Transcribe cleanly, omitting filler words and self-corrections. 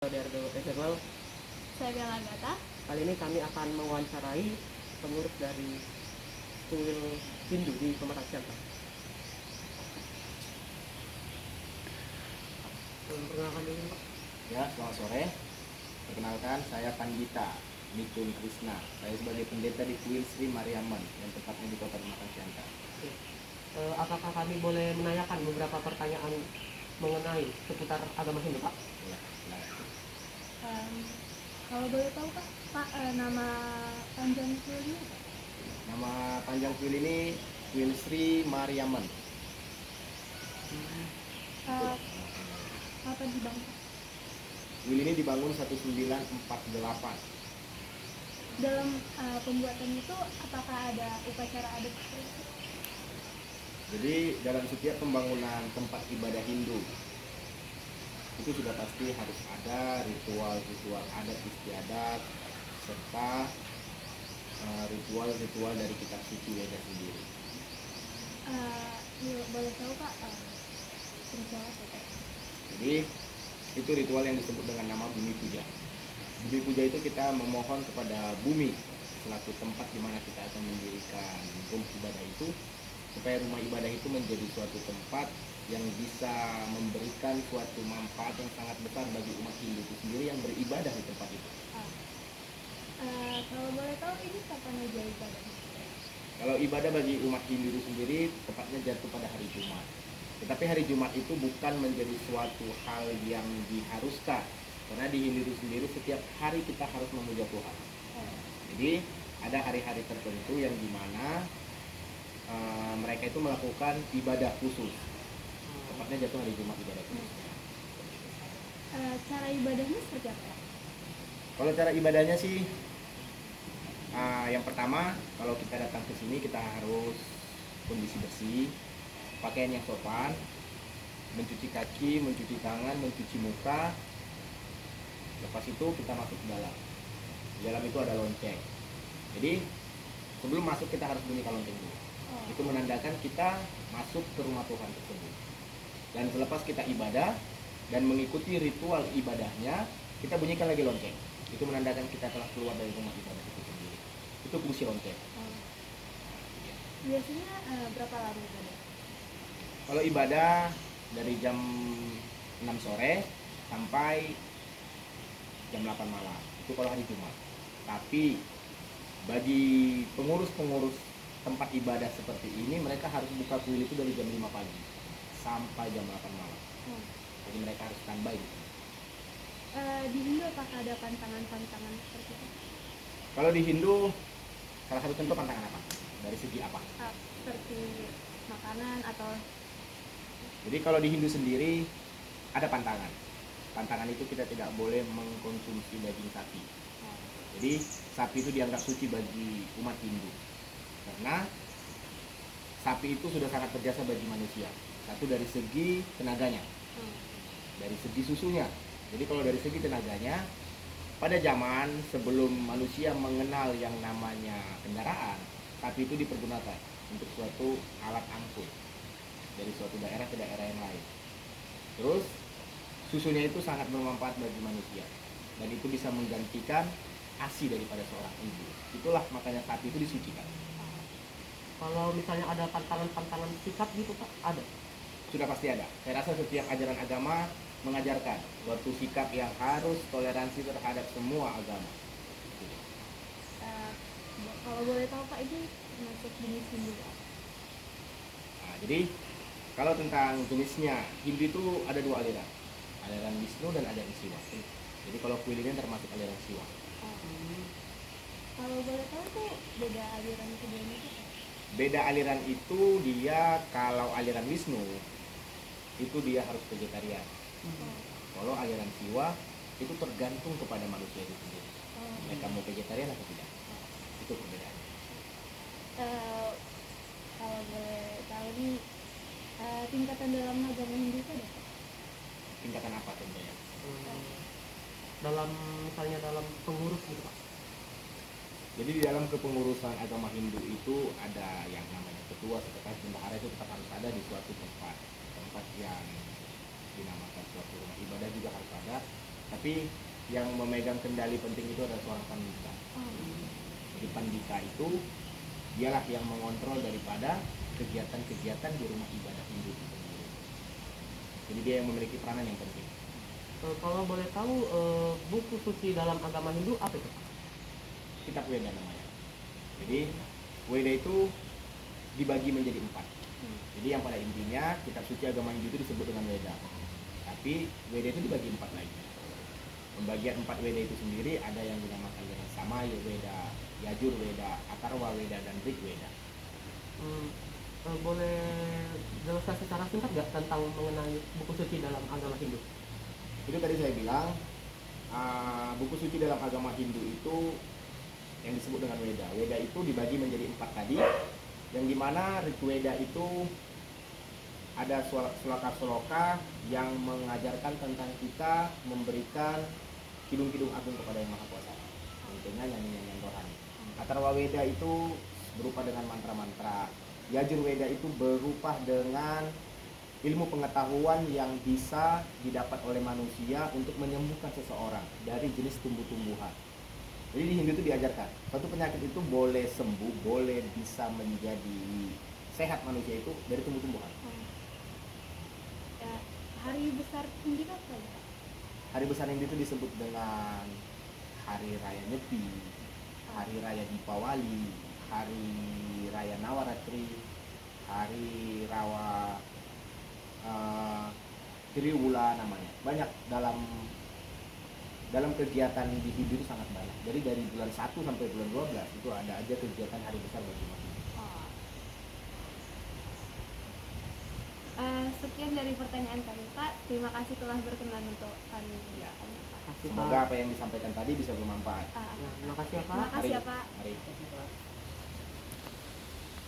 Dari Festival. Saya Bella Gata. Kali ini kami akan mewawancarai pengurus dari kuil Hindu di Pematang Siantar. Perkenalkan dulu, Pak. Ya, selamat sore. Perkenalkan, saya Pandita Mitun Krishna. Saya sebagai pendeta di Kuil Sri Mariamman yang tepatnya di Kota Pematang Siantar. Apakah kami boleh menanyakan beberapa pertanyaan mengenai seputar agama Hindu, Pak? Ya, silakan. Kalau boleh tahu Pak, nama panjang kuilnya apa? Nama panjang kuil ini Kuil Sri Mariamman. Kapan dibangun? Kuil ini dibangun 1948. Dalam pembuatan itu apakah ada upacara adat seperti itu? Jadi dalam setiap pembangunan tempat ibadah Hindu itu sudah pasti harus ada ritual-ritual adat istiadat serta ritual-ritual dari kitab suci Weda sendiri. Boleh tahu Pak, ritual apa Pak? Jadi itu ritual yang disebut dengan nama Bumi Puja. Bumi Puja itu kita memohon kepada bumi selaku tempat di mana kita akan mendirikan rumah ibadah itu, supaya rumah ibadah itu menjadi suatu tempat yang bisa memberikan suatu manfaat yang sangat besar bagi umat Hindu itu sendiri yang beribadah di tempat itu. Kalau boleh tahu ini kapan aja ibadahnya? Kalau ibadah bagi umat Hindu itu sendiri tepatnya jatuh pada hari Jumat. Tetapi hari Jumat itu bukan menjadi suatu hal yang diharuskan, karena di Hindu itu sendiri setiap hari kita harus memuja Tuhan. Jadi ada hari-hari tertentu yang dimana mereka itu melakukan ibadah khusus. Tepatnya jatuh hari Jumat ibadah khusus. Cara ibadahnya seperti apa? Kalau cara ibadahnya sih, yang pertama kalau kita datang ke sini kita harus kondisi bersih, pakaian yang sopan, mencuci kaki, mencuci tangan, mencuci muka. Lepas itu kita masuk ke dalam. Di dalam itu ada lonceng. Jadi sebelum masuk kita harus bunyikan lonceng dulu. Itu menandakan kita masuk ke rumah Tuhan tersebut. Dan selepas kita ibadah dan mengikuti ritual ibadahnya, kita bunyikan lagi lonceng. Itu menandakan kita telah keluar dari rumah ibadah itu sendiri. Itu fungsi lonceng. Biasanya berapa lama ibadah? Kalau ibadah dari jam 6 sore sampai jam 8 malam. Itu kalau hari Jumat. Tapi bagi pengurus-pengurus tempat ibadah seperti ini, mereka harus buka kuil itu dari jam 5 pagi sampai jam 8 malam. Jadi mereka harus standby. Di Hindu apakah ada pantangan-pantangan seperti itu? Kalau di Hindu, salah satu contoh pantangan apa? Dari segi apa? Seperti makanan atau? Jadi kalau di Hindu sendiri ada pantangan. Pantangan itu kita tidak boleh mengkonsumsi daging sapi. Jadi sapi itu dianggap suci bagi umat Hindu. Karena sapi itu sudah sangat berjasa bagi manusia. Satu dari segi tenaganya, dari segi susunya. Jadi kalau dari segi tenaganya, pada zaman sebelum manusia mengenal yang namanya kendaraan, sapi itu dipergunakan untuk suatu alat angkut dari suatu daerah ke daerah yang lain. Terus susunya itu sangat bermanfaat bagi manusia, dan itu bisa menggantikan ASI daripada seorang ibu. Itulah makanya sapi itu disucikan. Kalau misalnya ada pantangan-pantangan sikap gitu, Pak, ada? Sudah pasti ada. Saya rasa setiap ajaran agama mengajarkan suatu sikap yang harus toleransi terhadap semua agama. Kalau boleh tahu Pak, ini masuk jenis Hindu apa? Nah, jadi kalau tentang jenisnya, Hindu itu ada dua aliran. Aliran Wisnu dan aliran Siwa. Jadi kalau kuil ini termasuk aliran Siwa. Kalau boleh tahu tuh beda aliran keduanya itu apa? Beda aliran itu dia, kalau aliran Wisnu itu dia harus vegetarian. Kalau aliran Siwa itu tergantung kepada manusia itu sendiri. Mereka mau vegetarian atau tidak. Itu perbedaan. Kalau boleh tahu nih, tingkatan dalam agama Hindu itu ada apa? Tingkatan apa contohnya? Misalnya dalam pengurus gitu, Pak. Jadi di dalam kepengurusan agama Hindu itu ada yang namanya ketua, sekretaris, bendahara, itu tetap harus ada di suatu tempat yang dinamakan suatu rumah ibadah juga harus ada. Tapi yang memegang kendali penting itu adalah seorang pandita. Jadi pandita itu dialah yang mengontrol daripada kegiatan-kegiatan di rumah ibadah Hindu itu sendiri. Jadi dia yang memiliki peranan yang penting. Kalau boleh tahu buku suci dalam agama Hindu apa itu? Kitab Weda namanya. Jadi Weda itu dibagi menjadi 4. Jadi yang pada intinya kitab suci agama Hindu itu disebut dengan Weda. Tapi Weda itu dibagi 4 lagi. Pembagian 4 Weda itu sendiri ada yang dinamakan dengan Samaya Weda, Yajur Weda, Atharva Weda, dan Rig Weda. Boleh jelaskan secara singkat nggak tentang mengenai buku suci dalam agama Hindu? Itu tadi saya bilang buku suci dalam agama Hindu itu yang disebut dengan Weda. Weda itu dibagi menjadi 4 tadi, yang dimana Rig Weda itu ada sloka-sloka yang mengajarkan tentang kita memberikan kidung-kidung agung kepada Yang Maha Kuasa. Tentunya nyanyian rohani. Atharva Weda itu berupa dengan mantra-mantra. Yajur Weda itu berupa dengan ilmu pengetahuan yang bisa didapat oleh manusia untuk menyembuhkan seseorang dari jenis tumbuh-tumbuhan. Jadi di Hindu itu diajarkan, suatu penyakit itu boleh sembuh, boleh bisa menjadi sehat manusia itu dari tumbuh-tumbuhan. Ya, hari besar Hindu apa ya? Hari besar Hindu itu disebut dengan Hari Raya Nyepi, Hari Raya Dipawali, Hari Raya Navaratri, Hari Rawa Triwula namanya. Banyak dalam kegiatan di Hindu itu sangat banyak. Jadi dari bulan 1 sampai bulan 12 itu ada aja kegiatan hari besar bagi umat Hindu. Sekian dari pertanyaan kami, Pak. Terima kasih telah berkenan untuk kami. Ya. Kasih, Semoga apa yang disampaikan tadi bisa bermanfaat. Terima kasih ya Pak. Terima kasih ya, Pak. Mari.